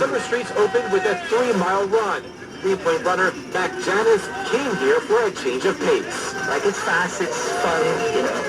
summer streets opened with a 3-mile run. Three-point runner Mac Janice came here for a change of pace. Like, it's fast, it's fun,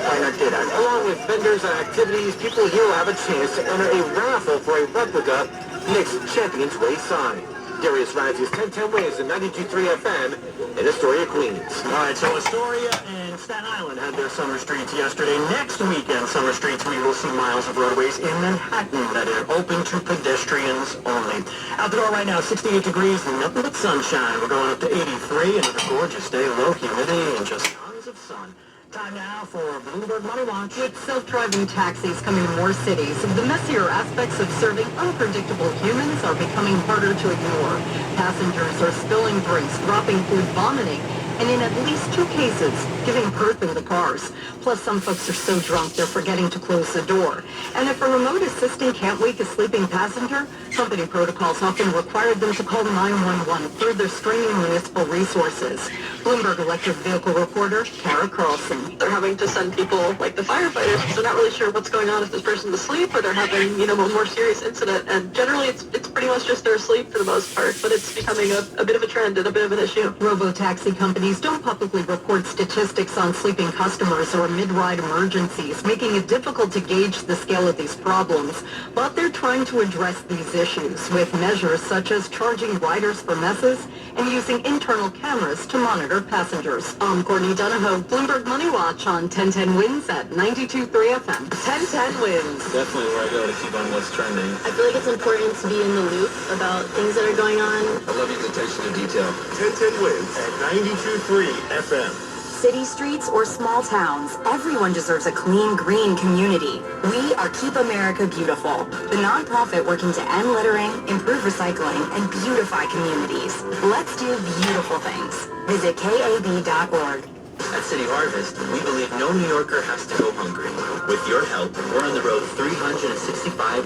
why not do that? Along with vendors and activities, people here will have a chance to enter a raffle for a replica Knicks Champions Way sign. Darius Ramsey's 1010 wins in 92.3 FM in Astoria, Queens. All right, so Astoria and Staten Island had their summer streets yesterday. Next weekend, summer streets, we will see miles of roadways in Manhattan that are open to pedestrians only. Out the door right now, 68 degrees, nothing but sunshine. We're going up to 83, and it's a gorgeous day, low humidity, and just tons of sun. Time now for Bloomberg Money Watch. With self-driving taxis coming to more cities, the messier aspects of serving unpredictable humans are becoming harder to ignore. Passengers are spilling drinks, dropping food, vomiting, and in at least 2 cases, giving birth in the cars. Plus, some folks are so drunk they're forgetting to close the door. And if a remote assistant can't wake a sleeping passenger, company protocols often require them to call 911, further straining municipal resources. Bloomberg electric vehicle reporter Kara Carlson. They're having to send people like the firefighters, so they're not really sure what's going on if this person's asleep or they're having, a more serious incident. And generally, it's pretty much just they're asleep for the most part, but it's becoming a bit of a trend and a bit of an issue. Robo-taxi companies don't publicly report statistics on sleeping customers or mid-ride emergencies, making it difficult to gauge the scale of these problems. But they're trying to address these issues with measures such as charging riders for messes and using internal cameras to monitor passengers. I'm Courtney Donahoe, Bloomberg Money Watch on 1010 Wins at 92.3 FM. 1010 Wins. Definitely where I go to keep on what's trending. I feel like it's important to be in the loop about things that are going on. I love your attention to detail. 1010 Wins at 92.3 FM. City streets or small towns, everyone deserves a clean, green community. We are Keep America Beautiful, the nonprofit working to end littering, improve recycling, and beautify communities. Let's do beautiful things. Visit KAB.org. At City Harvest, we believe no New Yorker has to go hungry. With your help, we're on the road 365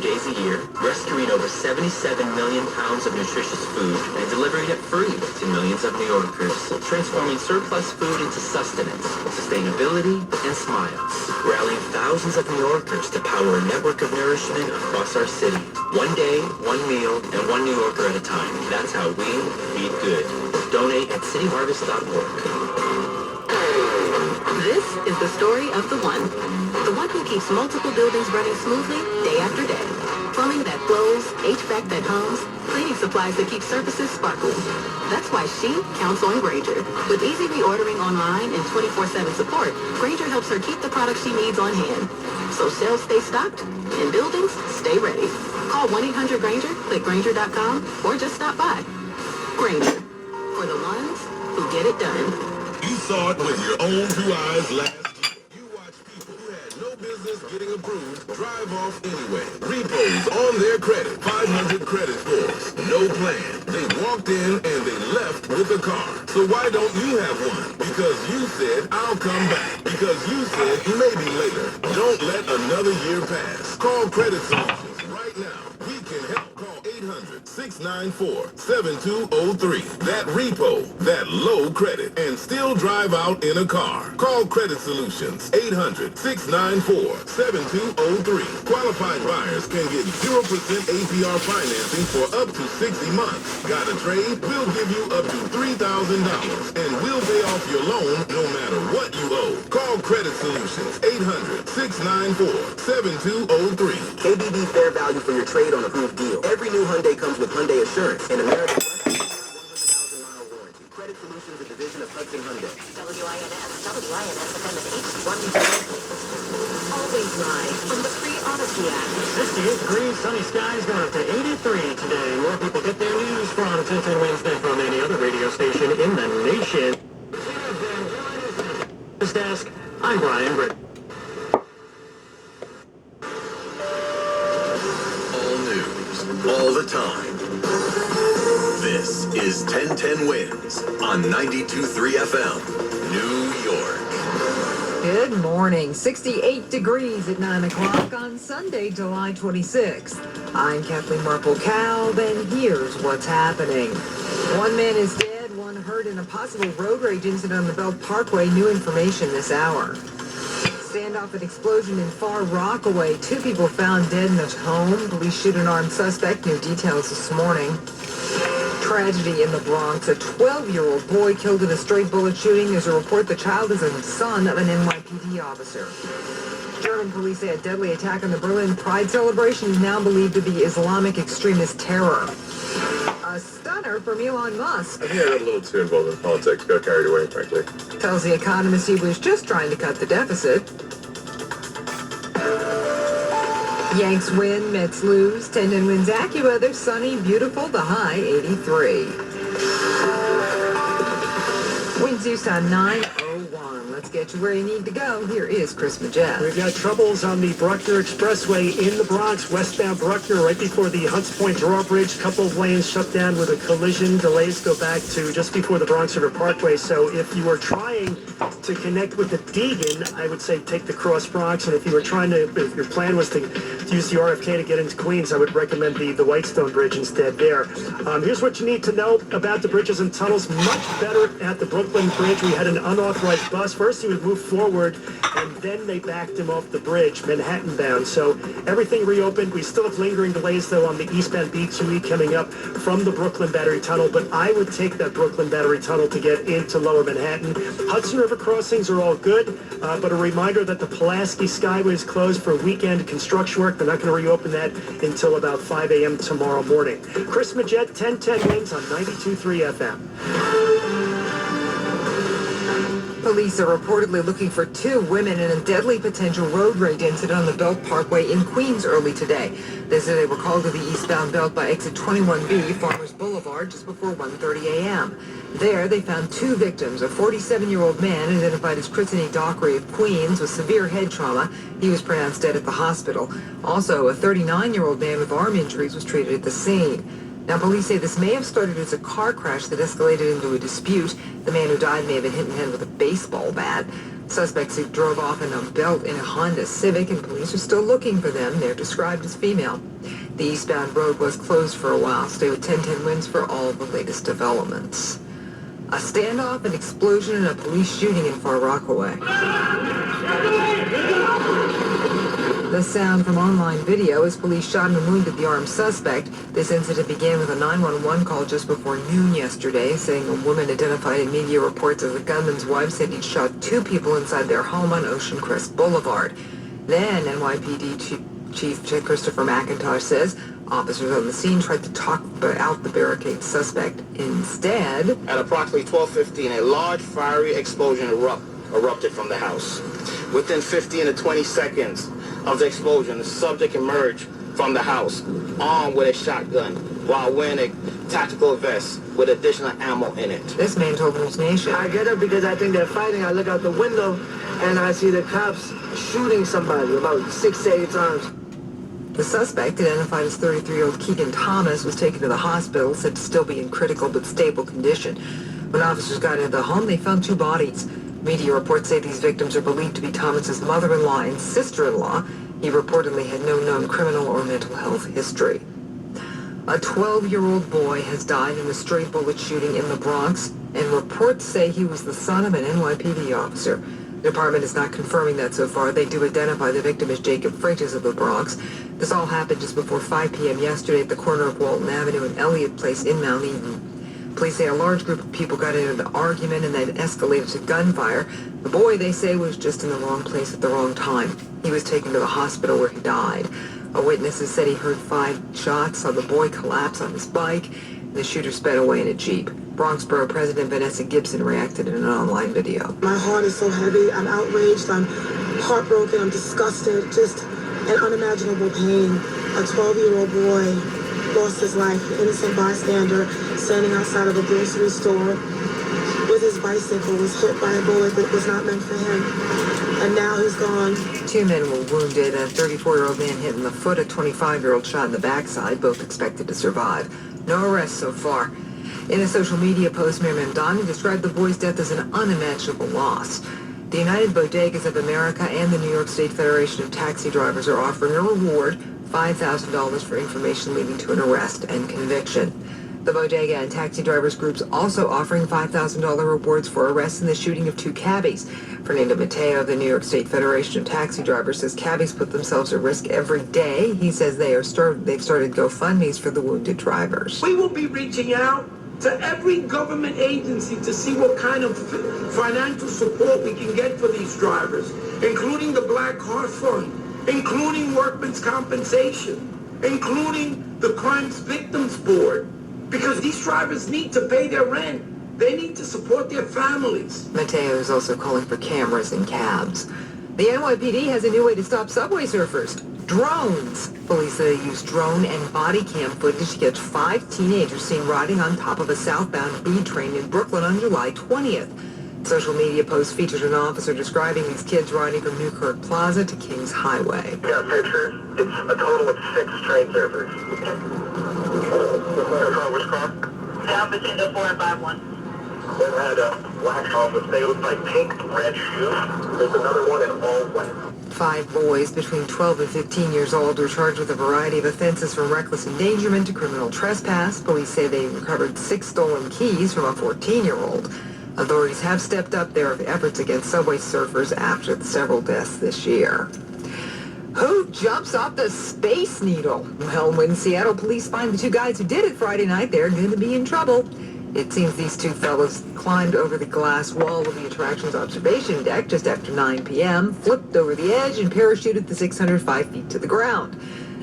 days a year, rescuing over 77 million pounds of nutritious food and delivering it free to millions of New Yorkers, transforming surplus food into sustenance, sustainability, and smiles. Rallying thousands of New Yorkers to power a network of nourishment across our city. One day, one meal, and one New Yorker at a time. That's how we feed good. Donate at cityharvest.org. This is the story of the one who keeps multiple buildings running smoothly day after day. Plumbing that flows, HVAC that hums, cleaning supplies that keep surfaces sparkling. That's why she counts on Grainger. With easy reordering online and 24/7 support, Grainger helps her keep the products she needs on hand. So shelves stay stocked and buildings stay ready. Call 1-800-GRAINGER, click Grainger.com, or just stop by. Grainger, for the ones who get it done. You saw it with your own 2 eyes last year. You watched people who had no business getting approved drive off anyway. Repos on their credit, 500 credit scores, no plan. They walked in and they left with a car. So why don't you have one? Because you said, I'll come back. Because you said, maybe later. Don't let another year pass. Call Credit Solutions right now. We can help. Call 800-694-7203. That repo, that low credit, and still drive out in a car. Call Credit Solutions, 800-694-7203. Qualified buyers can get 0% APR financing for up to 60 months. Got a trade? We'll give you up to $3,000, and we'll pay off your loan no matter what you owe. Call Credit Solutions, 800-694-7203. KBB Fair Value for your trade on approved deal. Every new Hyundai comes with Hyundai Assurance and American 100,000-mile warranty. Credit Solutions, a division of Hudson Hyundai. WINS always live from the free Odyssey app. 68 degrees, sunny skies, going up to 83 today. More people get their news from 1010 Wednesday from any other radio station in the nation. This desk, I'm Brian Britt. All the time. This is 1010 Wins on 92.3 FM, New York. Good morning. 68 degrees at 9 o'clock on Sunday, July 26th. I'm Kathleen Marple-Kalb, and here's what's happening. One man is dead, one hurt in a possible road rage incident on the Belt Parkway. New information this hour. standoff and explosion in Far Rockaway. 2 people found dead in a home. Police shoot an armed suspect. New details this morning. Tragedy in the Bronx. A 12-year-old boy killed in a stray bullet shooting. There's a report the child is a son of an NYPD officer. German police say a deadly attack on the Berlin Pride celebration is now believed to be Islamic extremist terror. A stunner from Elon Musk. I think I got a little too involved in politics, got carried away, frankly. Tells The Economist he was just trying to cut the deficit. Yanks win, Mets lose. 10-10 wins AccuWeather. Sunny, beautiful, the high 83. Winds east on 901. Let's get you where you need to go. Here is Chris Majet. We've got troubles on the Bruckner Expressway in the Bronx, westbound Bruckner, right before the Hunts Point drawbridge. Couple of lanes shut down with a collision. Delays go back to just before the Bronx River Parkway. So if you were trying to connect with the Deegan, I would say take the Cross Bronx. And if you were if your plan was to use the RFK to get into Queens, I would recommend the Whitestone Bridge instead there. Here's what you need to know about the bridges and tunnels. Much better at the Brooklyn Bridge. We had an unauthorized bus. First, he would move forward, and then they backed him off the bridge, Manhattan bound. So everything reopened. We still have lingering delays, though, on the eastbound B2E coming up from the Brooklyn Battery Tunnel. But I would take that Brooklyn Battery Tunnel to get into Lower Manhattan. Hudson River crossings are all good, but a reminder that the Pulaski Skyway is closed for weekend construction work. They're not going to reopen that until about 5 a.m. tomorrow morning. Chris Majet, 1010 wins on 92.3 FM. Police are reportedly looking for 2 women in a deadly potential road rage incident on the Belt Parkway in Queens early today. They say they were called to the eastbound belt by exit 21B, Farmers Boulevard, just before 1:30 a.m. There, they found 2 victims, a 47-year-old man identified as Christine Dockery of Queens with severe head trauma. He was pronounced dead at the hospital. Also, a 39-year-old man with arm injuries was treated at the scene. Now, police say this may have started as a car crash that escalated into a dispute. The man who died may have been hit in the head with a baseball bat. Suspects who drove off in a belt in a Honda Civic, and police are still looking for them. They're described as female. The eastbound road was closed for a while. Stay with 1010 wins for all the latest developments. A standoff, an explosion, and a police shooting in Far Rockaway. The sound from online video as police shot and wounded the armed suspect. This incident began with a 911 call just before noon yesterday, saying a woman identified in media reports as the gunman's wife said he'd shot 2 people inside their home on Ocean Crest Boulevard. Then NYPD Chief Christopher McIntosh says officers on the scene tried to talk out the barricade suspect. Instead, at approximately 12:15, a large fiery explosion erupted from the house. Within 15 to 20 seconds of the explosion, the subject emerged from the house, armed with a shotgun, while wearing a tactical vest with additional ammo in it. This man told News Nation. I get up because I think they're fighting. I look out the window, and I see the cops shooting somebody about 6 to 8 times. The suspect, identified as 33-year-old Keegan Thomas, was taken to the hospital, said to still be in critical but stable condition. When officers got into the home, they found 2 bodies. Media reports say these victims are believed to be Thomas's mother-in-law and sister-in-law. He reportedly had no known criminal or mental health history. A 12-year-old boy has died in a stray bullet shooting in the Bronx, and reports say he was the son of an NYPD officer. The department is not confirming that so far. They do identify the victim as Jacob Freitas of the Bronx. This all happened just before 5 p.m. yesterday at the corner of Walton Avenue and Elliott Place in Mount Eden. Police say a large group of people got into an argument and then escalated to gunfire. The boy, they say, was just in the wrong place at the wrong time. He was taken to the hospital where he died. A witness has said he heard 5 shots, saw the boy collapse on his bike, and the shooter sped away in a Jeep. Bronx Borough President Vanessa Gibson reacted in an online video. My heart is so heavy. I'm outraged. I'm heartbroken. I'm disgusted. Just an unimaginable pain. A 12-year-old boy lost his life, an innocent bystander standing outside of a grocery store with his bicycle was hit by a bullet that was not meant for him, and now he's gone. 2 men were wounded, a 34-year-old man hit in the foot, a 25-year-old shot in the backside, both expected to survive. No arrests so far. In a social media post, Mayor Mamdani described the boy's death as an unimaginable loss. The United Bodegas of America and the New York State Federation of Taxi Drivers are offering a reward, $5,000 for information leading to an arrest and conviction. The bodega and taxi drivers groups also offering $5,000 rewards for arrests in the shooting of 2 cabbies. Fernando Mateo, the New York State Federation of Taxi Drivers, says cabbies put themselves at risk every day. He says they've started GoFundMes for the wounded drivers. We will be reaching out to every government agency to see what kind of financial support we can get for these drivers, including the Black Car Fund, including workmen's compensation, including the Crimes Victims Board, because these drivers need to pay their rent. They need to support their families. Mateo is also calling for cameras in cabs. The NYPD has a new way to stop subway surfers. Drones. Police say they use drone and body cam footage to catch 5 teenagers seen riding on top of a southbound B train in Brooklyn on July 20th. Social media posts featured an officer describing these kids riding from Newkirk Plaza to Kings Highway. Yeah, pictures. It's a total of 6 train surfers. Which car? Down between the 4 and 5-1. They had a black office. They look like pink, red shoes. There's another one in all white. 5 boys between 12 and 15 years old were charged with a variety of offenses from reckless endangerment to criminal trespass. Police say they recovered 6 stolen keys from a 14-year-old. Authorities have stepped up their efforts against subway surfers after the several deaths this year. Who jumps off the Space Needle? Well, when Seattle police find the 2 guys who did it Friday night, they're going to be in trouble. It seems these 2 fellows climbed over the glass wall of the attraction's observation deck just after 9 p.m., flipped over the edge, and parachuted the 605 feet to the ground.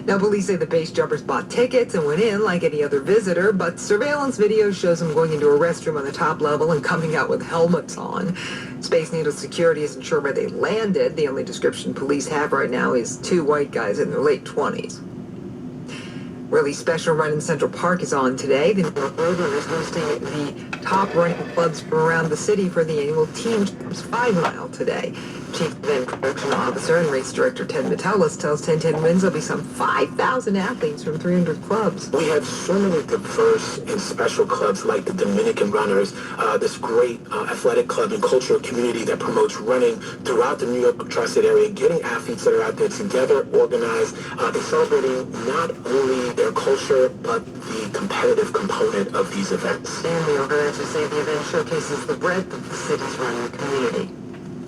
Now, police say the base jumpers bought tickets and went in like any other visitor, but surveillance video shows them going into a restroom on the top level and coming out with helmets on. Space Needle security isn't sure where they landed. The only description police have right now is 2 white guys in their late 20s. Really special run in Central Park is on today. The New York Roadrunner is hosting the top running clubs from around the city for the annual Team 5 Mile today. Chief Event Production Officer and Race Director Ted Metellus tells 1010 Wins there'll be some 5,000 athletes from 300 clubs. We have so many diverse and special clubs like the Dominican Runners, this great athletic club and cultural community that promotes running throughout the New York tri-state area, getting athletes that are out there together, organized, and celebrating not only their culture, but the competitive component of these events. And the organizers say the event showcases the breadth of the city's running community.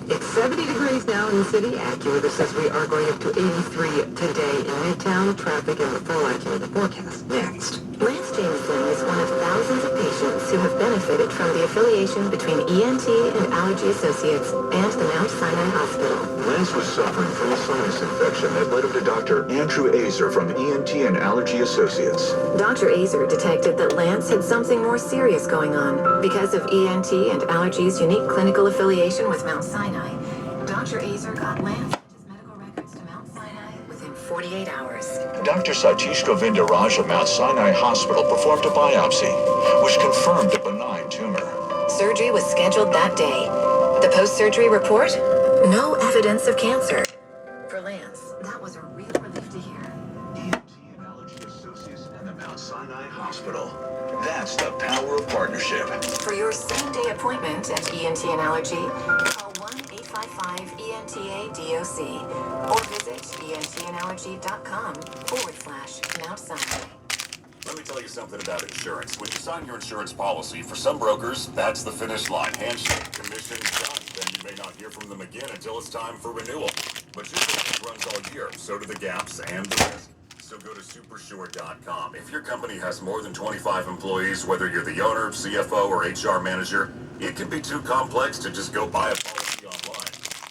It's 70 degrees now in the city. AccuWeather says we are going up to 83 today in Midtown. Traffic and the full AccuWeather forecast next. Lance Jameson is one of thousands of patients who have benefited from the affiliation between ENT and Allergy Associates and the Mount Sinai Hospital. Lance was suffering from a sinus infection that led him to Dr. Andrew Azer from ENT and Allergy Associates. Dr. Azer detected that Lance had something more serious going on. Because of ENT and Allergy's unique clinical affiliation with Mount Sinai, Dr. Azer got Lance his medical records to Mount Sinai within 48 hours. Dr. Satish Govindaraj of Mount Sinai Hospital performed a biopsy, which confirmed a benign tumor. Surgery was scheduled that day. The post-surgery report? No evidence of cancer. For Lance, that was a real relief to hear. ENT and Allergy Associates and the Mount Sinai Hospital. That's the power of partnership. For your same-day appointment at ENT and Allergy, call 1-855-ENTA-DOC or visit entanallergy.com/Mount Sinai. Let me tell you something about insurance. When you sign your insurance policy, for some brokers, that's the finish line. Handshake, commission, done. Then you may not hear from them again until it's time for renewal. But your business runs all year, so do the gaps and the risk. So go to supersure.com. If your company has more than 25 employees, whether you're the owner, CFO, or HR manager, it can be too complex to just go buy a policy online.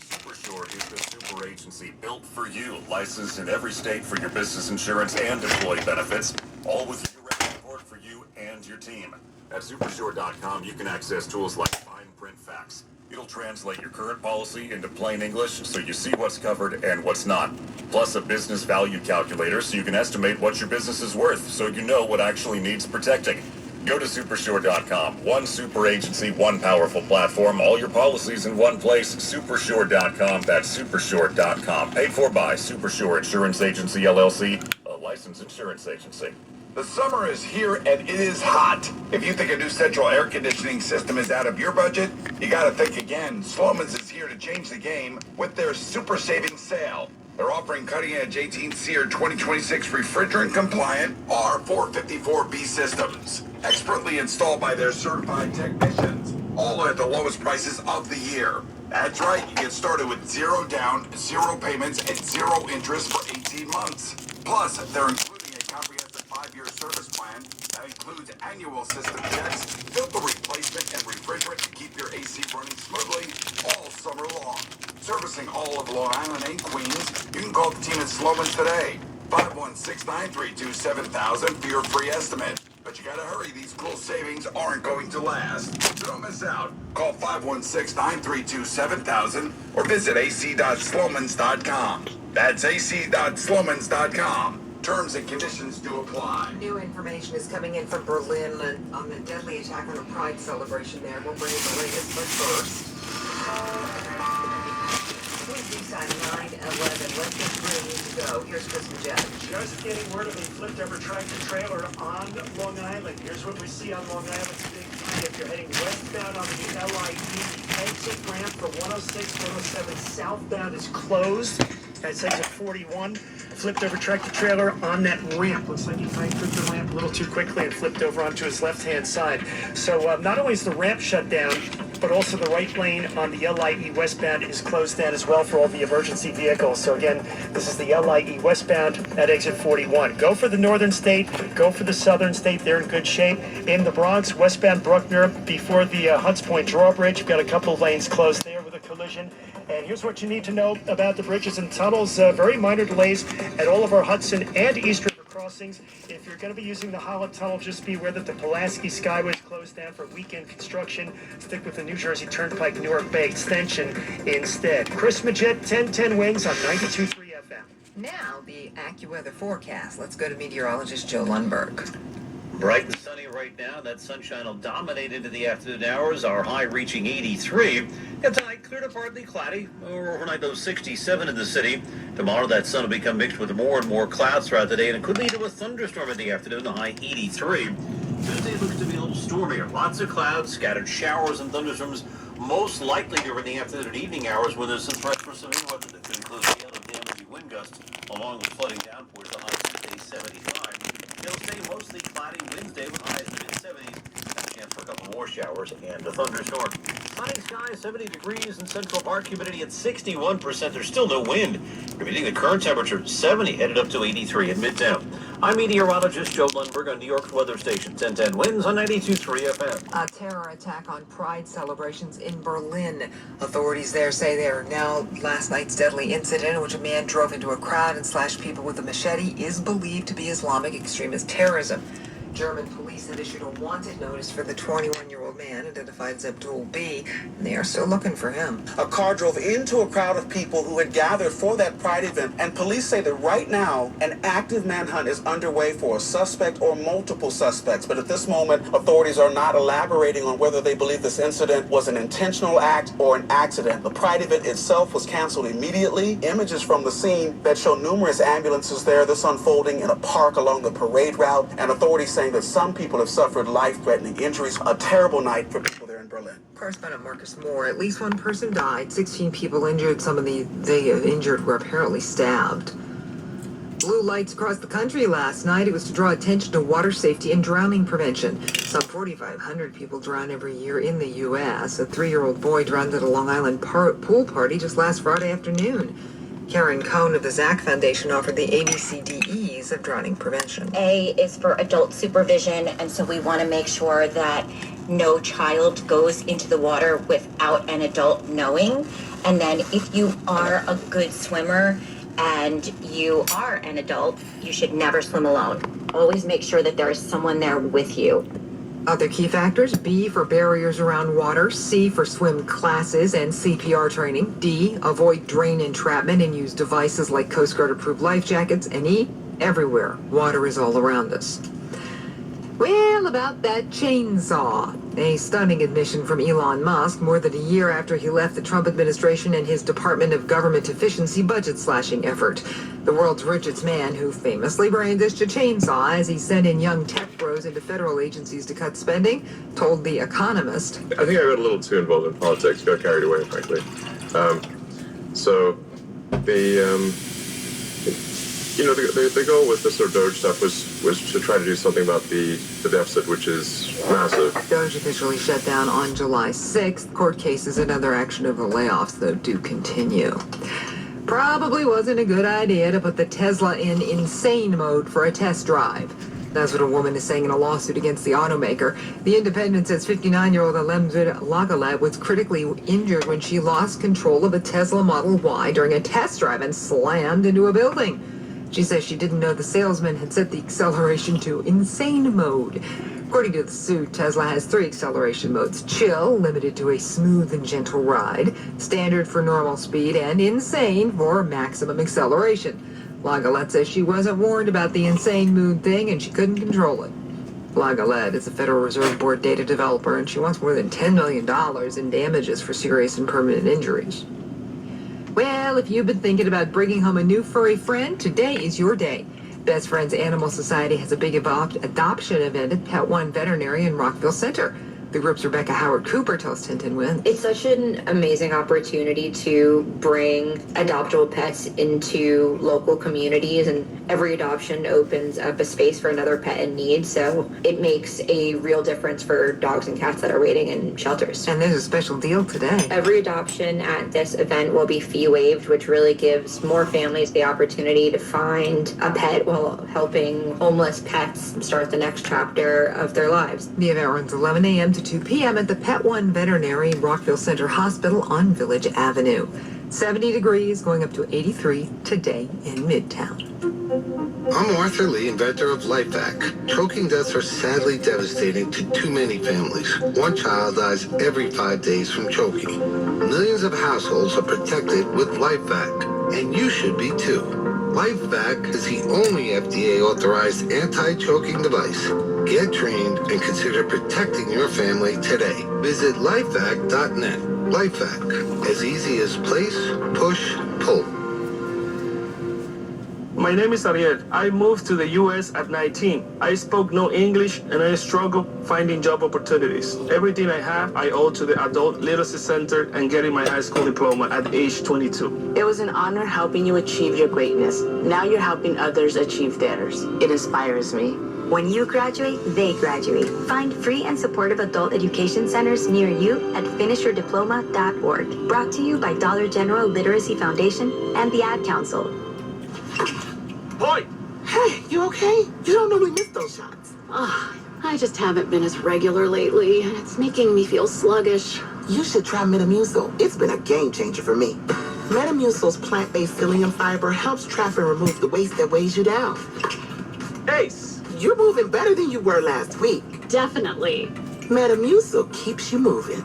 Supersure is the super agency built for you, licensed in every state for your business insurance and employee benefits, all with year-round support for you and your team. At supersure.com, you can access tools like fine print facts. It'll translate your current policy into plain English so you see what's covered and what's not. Plus a business value calculator so you can estimate what your business is worth so you know what actually needs protecting. Go to supersure.com. One super agency, one powerful platform, all your policies in one place. Supersure.com. That's supersure.com. Paid for by Supersure Insurance Agency, LLC, a licensed insurance agency. The summer is here and it is hot. If you think a new central air conditioning system is out of your budget, you gotta think again. Sloman's is here to change the game with their super savings sale. They're offering cutting-edge 18C or 2026 refrigerant-compliant R454B systems, expertly installed by their certified technicians, all at the lowest prices of the year. That's right, you get started with 0 down, 0 payments, and 0 interest for 18 months. Plus, they're including a comprehensive 5-year service plan that includes annual system checks, filter replacement, and refrigerant to keep your AC running smoothly all summer long. Servicing all of Long Island and Queens, you can call the team at Sloman's today. 516-932-7000 for your free estimate. But you gotta hurry, these cool savings aren't going to last. So don't miss out. Call 516-932-7000 or visit ac.slomans.com. That's ac.slomans.com. Terms and conditions do apply. New information is coming in from Berlin on the deadly attack on a Pride celebration there. We'll bring you the latest, but first. At 9/11, let's get ready to go. Here's Chris Majette. Just getting word of a flipped-over tractor-trailer on Long Island. Here's what we see on Long Island's Big Three. If you're heading westbound on the LIE, the exit ramp for 106, 107 southbound is closed. That's exit 41. Flipped-over tractor-trailer on that ramp. Looks like he might took the ramp a little too quickly and flipped over onto his left-hand side. So not only is the ramp shut down, but also the right lane on the LIE westbound is closed down as well for all the emergency vehicles. So again, this is the LIE westbound at exit 41. Go for the northern state, go for the southern state, they're in good shape. In the Bronx, westbound Bruckner, before the Hunts Point drawbridge, you've got a couple of lanes closed there with a collision. And here's what you need to know about the bridges and tunnels. Very minor delays at all of our Hudson and East River crossings. If you're going to be using the Holland Tunnel, just be aware that the Pulaski Skyway is closed down for weekend construction. Stick with the New Jersey Turnpike Newark Bay extension instead. Chris Majette, 1010 Wings on 92.3 FM. Now, the AccuWeather forecast. Let's go to meteorologist Joe Lundberg. Bright and sunny right now. That sunshine will dominate into the afternoon hours. Our high reaching 83. And tonight, clear to partly cloudy. Overnight, low 67 in the city. Tomorrow, that sun will become mixed with more and more clouds throughout the day, and it could lead to a thunderstorm in the afternoon, the high 83. Tuesday looks to be a little stormier. Lots of clouds, scattered showers and thunderstorms, most likely during the afternoon and evening hours, where there's a threat for severe weather that could include hail and damaging wind gusts, along with flooding downpours. The high Tuesday 75. It'll stay mostly cloudy Wednesday with highs in the mid-70s. A chance for a couple more showers and a thunderstorm. Sunny skies, 70 degrees in Central Park, humidity at 61%. There's still no wind. You're meeting the current temperature 70, headed up to 83 in Midtown. I'm meteorologist Joe Lundberg on New York's weather station. 1010 Winds on 92.3 FM. A terror attack on Pride celebrations in Berlin. Authorities there say they are now last night's deadly incident in which a man drove into a crowd and slashed people with a machete is believed to be Islamic extremist terrorism. German police have issued a wanted notice for the 21-year-old man, identified as Abdul B, and they are still looking for him. A car drove into a crowd of people who had gathered for that Pride event, and police say that right now, an active manhunt is underway for a suspect or multiple suspects. But at this moment, authorities are not elaborating on whether they believe this incident was an intentional act or an accident. The Pride event itself was canceled immediately. Images from the scene that show numerous ambulances there, this unfolding in a park along the parade route, and authorities saying that some people have suffered life-threatening injuries. A terrible night for people there in Berlin. Correspondent Marcus Moore. At least one person died, 16 people injured. Some of the injured were apparently stabbed. Blue lights across the country last night. It was to draw attention to water safety and drowning prevention. Some 4,500 people drown every year in the U.S. A 3-year-old boy drowned at a Long Island pool party just last Friday afternoon. Karen Cohn of the Zach Foundation offered the ABCDEs of drowning prevention. A is for adult supervision, and so we want to make sure that no child goes into the water without an adult knowing. And then if you are a good swimmer and you are an adult, you should never swim alone. Always make sure that there is someone there with you. Other key factors: B for barriers around water, C for swim classes and CPR training, D, avoid drain entrapment and use devices like Coast Guard approved life jackets, and E, everywhere. Water is all around us. Well, about that chainsaw. A stunning admission from Elon Musk more than a year after he left the Trump administration and his Department of Government Efficiency budget slashing effort. The world's richest man, who famously brandished a chainsaw as he sent in young tech bros into federal agencies to cut spending, told The Economist. I think I got a little too involved in politics, got carried away, frankly. So You know, the goal with the sort of Doge stuff was to try to do something about the deficit, which is massive. Doge officially shut down on July 6th. Court cases and other action over layoffs, though, do continue. Probably wasn't a good idea to put the Tesla in insane mode for a test drive. That's what a woman is saying in a lawsuit against the automaker. The Independent says 59-year-old Alemzud Lagalet was critically injured when she lost control of a Tesla Model Y during a test drive and slammed into a building. She says she didn't know the salesman had set the acceleration to insane mode. According to the suit, Tesla has 3 acceleration modes: chill, limited to a smooth and gentle ride, standard for normal speed, and insane for maximum acceleration. Lagalet says she wasn't warned about the insane mood thing and she couldn't control it. Lagalet is a Federal Reserve Board data developer and she wants more than $10 million in damages for serious and permanent injuries. Well, if you've been thinking about bringing home a new furry friend, today is your day. Best Friends Animal Society has a big adoption event at Pet One Veterinary in Rockville Center. The group's Rebecca Howard Cooper tells 1010 Wins. It's such an amazing opportunity to bring adoptable pets into local communities, and every adoption opens up a space for another pet in need, so it makes a real difference for dogs and cats that are waiting in shelters. And there's a special deal today. Every adoption at this event will be fee waived, which really gives more families the opportunity to find a pet while helping homeless pets start the next chapter of their lives. The event runs 11 a.m. to 2 p.m. at the Pet One Veterinary Rockville Center Hospital on Village Avenue. 70 degrees, going up to 83 today in Midtown. I'm Arthur Lee, inventor of LifeVac. Choking deaths are sadly devastating to too many families. One child dies every 5 days from choking. Millions of households are protected with LifeVac, and you should be too. LifeVac is the only FDA-authorized anti-choking device. Get trained and consider protecting your family today. Visit lifevac.net. LifeVac, as easy as place, push, pull. My name is Ariel. I moved to the U.S. at 19. I spoke no English and I struggled finding job opportunities. Everything I have, I owe to the Adult Literacy Center and getting my high school diploma at age 22. It was an honor helping you achieve your greatness. Now you're helping others achieve theirs. It inspires me. When you graduate, they graduate. Find free and supportive adult education centers near you at finishyourdiploma.org. Brought to you by Dollar General Literacy Foundation and the Ad Council. Boy! Hey, you okay? You don't normally miss those shots. I just haven't been as regular lately, and it's making me feel sluggish. You should try Metamucil. It's been a game changer for me. Metamucil's plant-based psyllium fiber helps trap and remove the waste that weighs you down. Ace! You're moving better than you were last week. Definitely. Metamucil keeps you moving.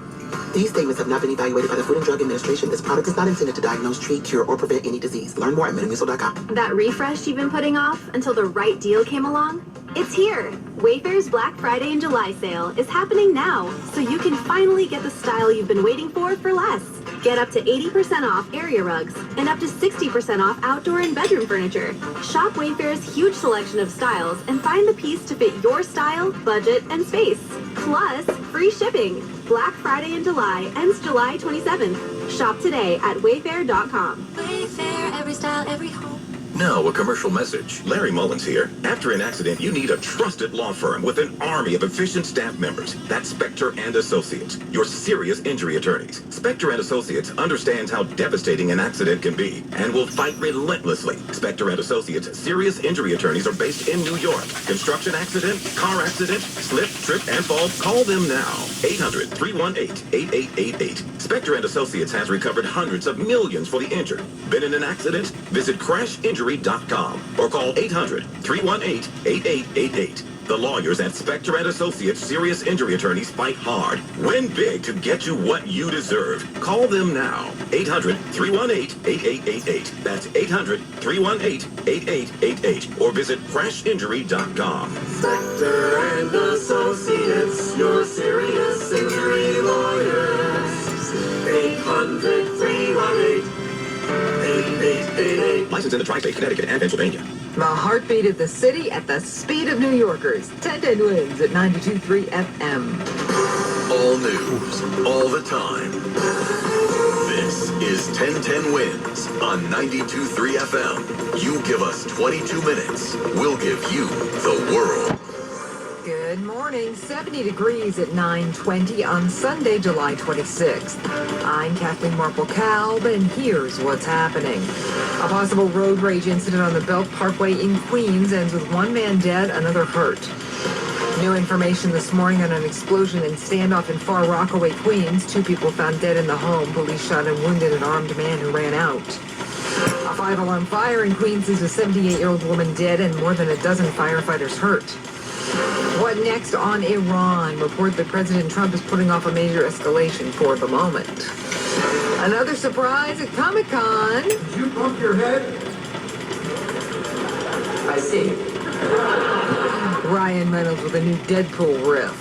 These statements have not been evaluated by the Food and Drug Administration. This product is not intended to diagnose, treat, cure, or prevent any disease. Learn more at metamucil.com. That refresh you've been putting off until the right deal came along? It's here! Wayfair's Black Friday and July sale is happening now, so you can finally get the style you've been waiting for less. Get up to 80% off area rugs and up to 60% off outdoor and bedroom furniture. Shop Wayfair's huge selection of styles and find the piece to fit your style, budget, and space. Plus, free shipping. Black Friday in July ends July 27th. Shop today at wayfair.com. Wayfair, every style, every home. Now, a commercial message. Larry Mullins here. After an accident, you need a trusted law firm with an army of efficient staff members. That's Spector and Associates, your serious injury attorneys. Spector and Associates understands how devastating an accident can be and will fight relentlessly. Spector and Associates serious injury attorneys are based in New York. Construction accident, car accident, slip, trip, and fall. Call them now. 800-318-8888. Spector and Associates has recovered hundreds of millions for the injured. Been in an accident? Visit CrashInjury.com or call 800-318-8888. The lawyers at Spector and Associates Serious Injury Attorneys fight hard. Win big to get you what you deserve. Call them now. 800-318-8888. That's 800-318-8888. Or visit CrashInjury.com. Spector and Associates, your serious injury lawyers. 800-318-8888. Licensed in the Tri-State, Connecticut, and Pennsylvania. The heartbeat of the city at the speed of New Yorkers. 1010 Wins at 92.3 FM. All news, all the time. This is 1010 Wins on 92.3 FM. You give us 22 minutes, we'll give you the world. Good morning. 70 degrees at 9:20 on Sunday, July 26th. I'm Kathleen Marple-Kalb, and here's what's happening. A possible road rage incident on the Belt Parkway in Queens ends with one man dead, another hurt. New information this morning on an explosion and standoff in Far Rockaway, Queens. 2 people found dead in the home. Police shot and wounded an armed man who ran out. A 5-alarm fire in Queens leaves a 78-year-old woman dead and more than a dozen firefighters hurt. What next on Iran? Report that President Trump is putting off a major escalation for the moment. Another surprise at Comic-Con. Did you bump your head? I see. Ryan Reynolds with a new Deadpool riff.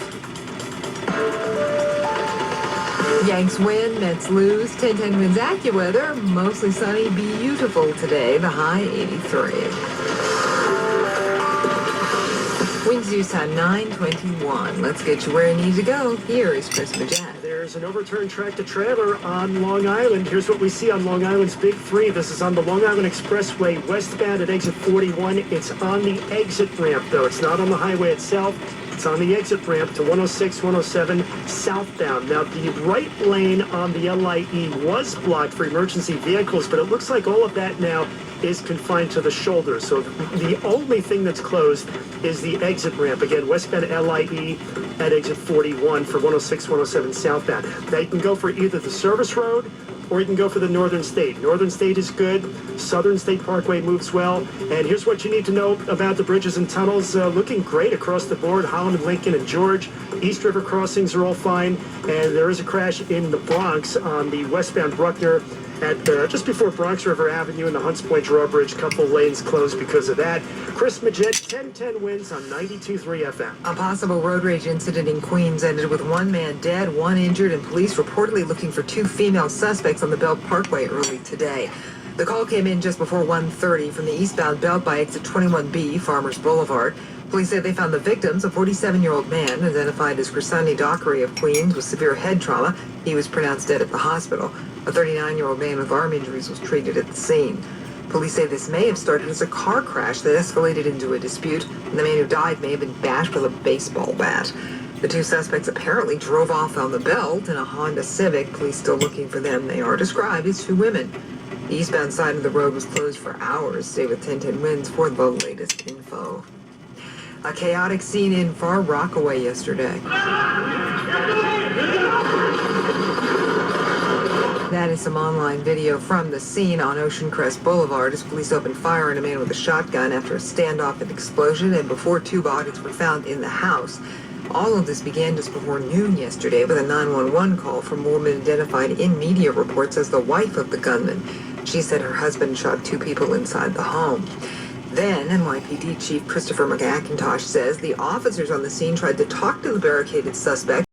Yanks win, Mets lose. 10-10 Wins AccuWeather. Mostly sunny, beautiful today. The high 83. Winds use time 9:21. Let's get you where you need to go. Here is Chris Majette. There's an overturned tractor-trailer on Long Island. Here's what we see on Long Island's Big 3. This is on the Long Island Expressway westbound at exit 41. It's on the exit ramp, though. It's not on the highway itself. It's on the exit ramp to 106, 107 southbound. Now, the right lane on the LIE was blocked for emergency vehicles, but it looks like all of that now is confined to the shoulder. So the only thing that's closed is the exit ramp. Again, westbound LIE at exit 41 for 106, 107 southbound. Now, you can go for either the service road or you can go for the Northern State. Northern State is good. Southern State Parkway moves well. And here's what you need to know about the bridges and tunnels. Looking great across the board. Holland, Lincoln, and George. East River crossings are all fine. And there is a crash in the Bronx on the westbound Bruckner at just before Bronx River Avenue and the Hunts Point drawbridge. Couple lanes closed because of that. Chris Majette, 1010 Wins on 92.3 FM. A possible road rage incident in Queens ended with one man dead, one injured, and police reportedly looking for 2 female suspects on the Belt Parkway early today. The call came in just before 1:30 from the eastbound Belt by exit 21B, Farmers Boulevard. Police say they found the victims, a 47-year-old man identified as Grisani Dockery of Queens with severe head trauma. He was pronounced dead at the hospital. A 39-year-old man with arm injuries was treated at the scene. Police say this may have started as a car crash that escalated into a dispute, and the man who died may have been bashed with a baseball bat. The 2 suspects apparently drove off on the Belt in a Honda Civic. Police still looking for them. They are described as 2 women. The eastbound side of the road was closed for hours. Stay with 1010 Wins for the latest info. A chaotic scene in Far Rockaway yesterday. That is some online video from the scene on Ocean Crest Boulevard as police opened fire on a man with a shotgun after a standoff and explosion, and before 2 bodies were found in the house. All of this began just before noon yesterday with a 911 call from a woman identified in media reports as the wife of the gunman. She said her husband shot 2 people inside the home. Then, NYPD Chief Christopher McIntosh says the officers on the scene tried to talk to the barricaded suspect